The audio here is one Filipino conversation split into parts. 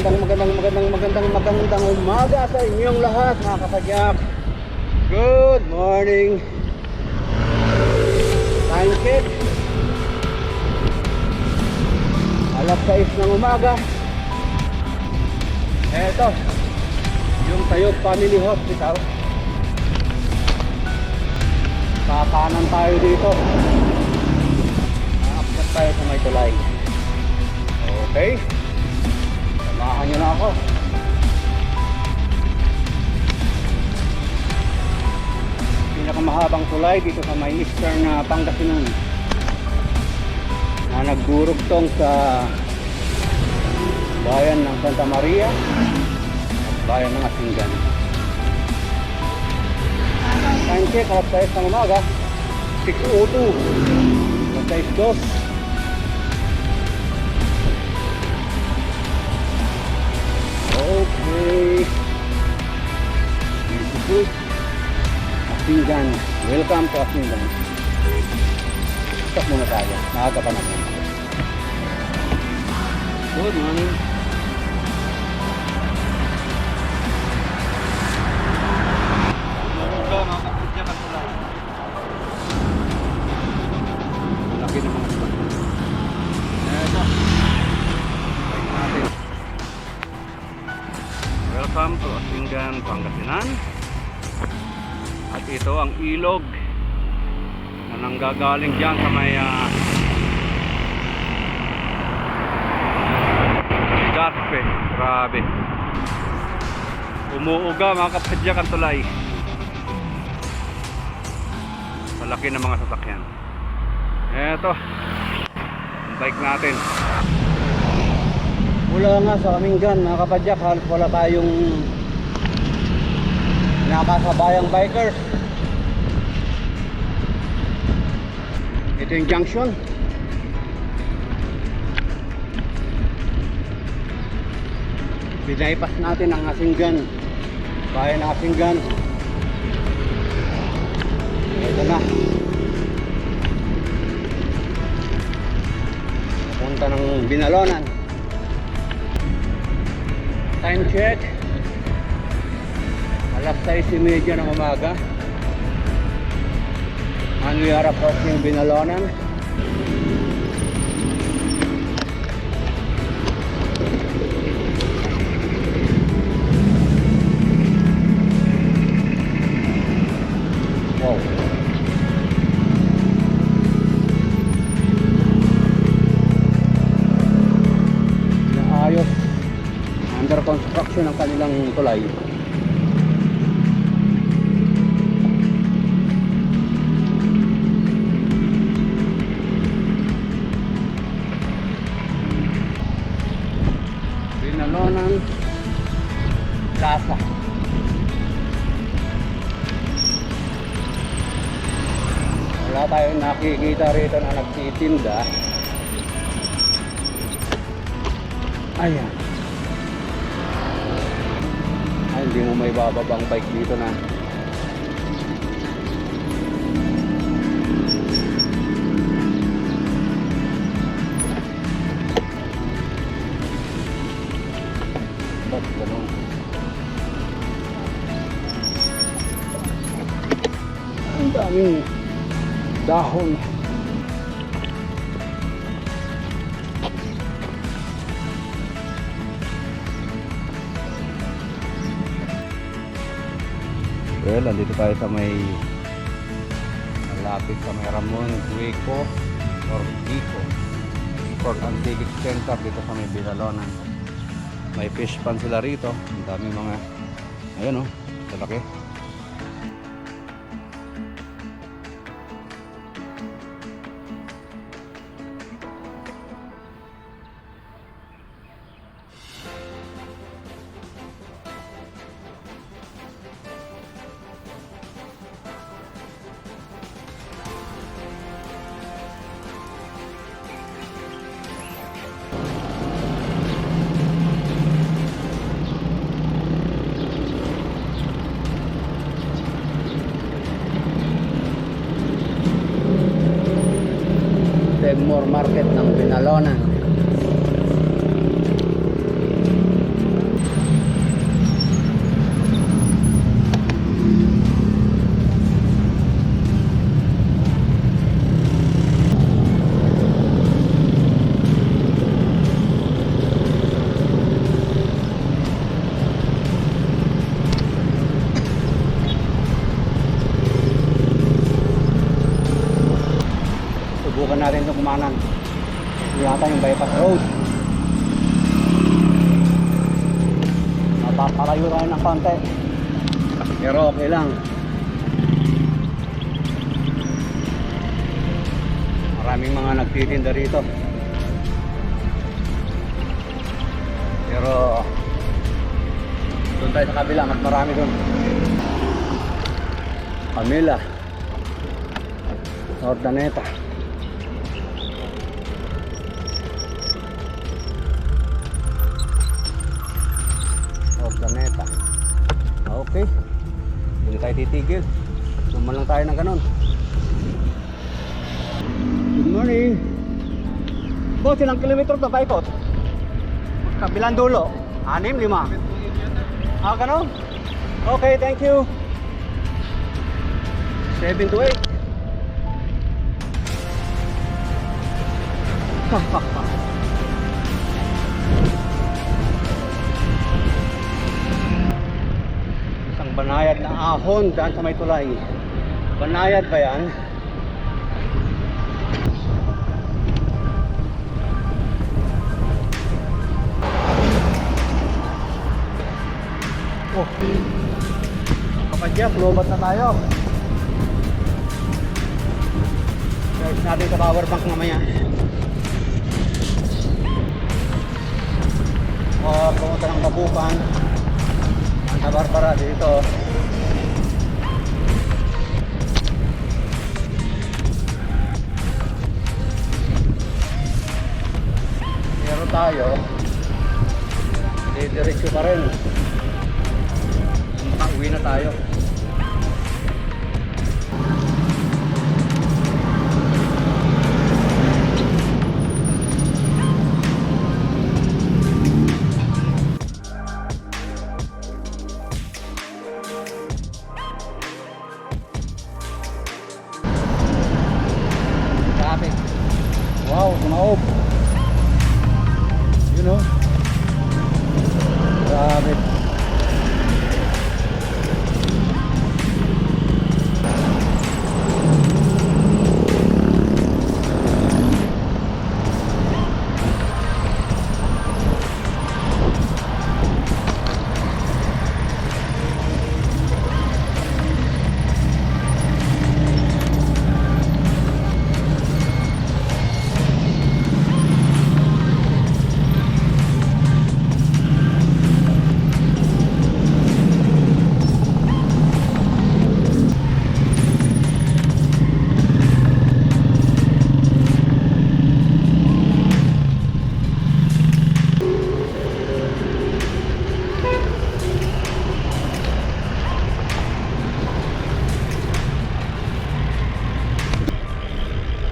magandang umaga sa inyong lahat mga kapadyak. Good morning. Time check, alas 6 ng umaga. Eto yung Tayog Family Hospital. Kakanan tayo dito. Aakyat tayo sa may tulay. Okay, samahan nyo na ako. Pinakamahabang tulay dito sa may eastern na Pangasinan na nagdurugtong sa bayan ng Santa Maria at bayan ng Asingan. Time check, alas 6 ng umaga, 6:02, alas 6:02. Okay, beautiful. Asingan, welcome to Asingan. Stop muna tayo, maaga pa naman. Good morning. Laki ng mga spot. Eto, bike natin. Welcome to Asingan, Pangasinan. At ito ang ilog na nanggagaling dyan sa may Gaspe. Grabe, umuuga mga kapadyak ang tulay. Malaki ng mga sasakyan. Eto ang bike natin. Wala nga sa Amingan mga kapadyak, halos wala tayong nakasabayang bikers. Ito yung junction. Binaypas natin ang Asingan, bayan ng Asingan. Ito na, punta ng Binalonan. Time check, alas 6:30 ng umaga, and we are approaching Binalonan. Wow, naayos, under construction ang kanilang tulay. Binalonan Plaza. Wala tayong nakikita rito na nagtitinda. Ayan. Ay, hindi mo may bababang bike dito na. Ba't ganun? Ang daming dahon. Well, nandito tayo sa may malapit sa may Ramon Guico or Guico Sport and Civic Center dito sa may Binalonan. May fish pan sila rito. Ang daming mga, ayun oh, kalaki. More market ng Binalonan. Subukan natin itong kumanan. Ito yata yung bypass road. Napapalayo tayo ng konti. Pero okay lang. Maraming mga nagtitinda rito. Pero doon tayo sa kabila, mas marami doon. Camila, Ordaneta. Ordaneta. Okay. Hindi tayo titigil. Suman lang tayo ng ganun. Good morning. Boss, ilang kilometro to paikot? Kabilang dulo. 6, 5. Ah, ganun? Okay, thank you. 7 to 8. Isang banayad na ahon dyan sa may tulay. Banayad ba yan? Oh, kapadyak, lobat na tayo. Charge natin sa power bank mamaya. O, pumunta ng Babukan. Santa Barbara dito. Pero tayo, diretso pa rin. Uwi na tayo. Traffic. Wow, tumaob. You know? Grabe.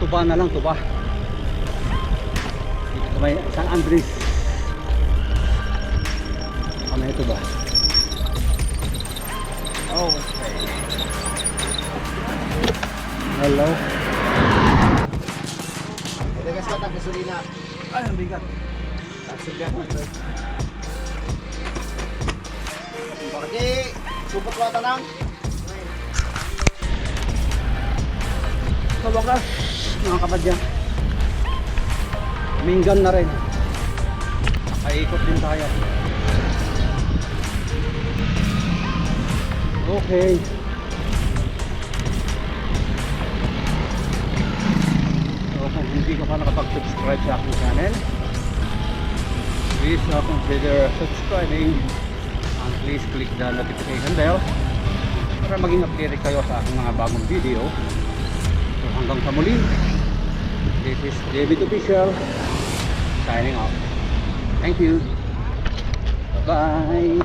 Tuba na lang, tuba. Dito may San Andres. Ano ito ba? Okay. Hello. Ilagas ka ng gasolina. Ay, ang bigat. Taksigan. Bakit? Supot wata nang? Sa wakas, mga kapadyan, minggan na rin. Paikot din tayo. Okay. So, kung hindi ka pa nakapag-subscribe sa aking channel, please consider subscribing and please click the notification bell para maging updated kayo sa aking mga bagong video. So, hanggang sa muli, this is David Official signing off. Thank you. Bye-bye.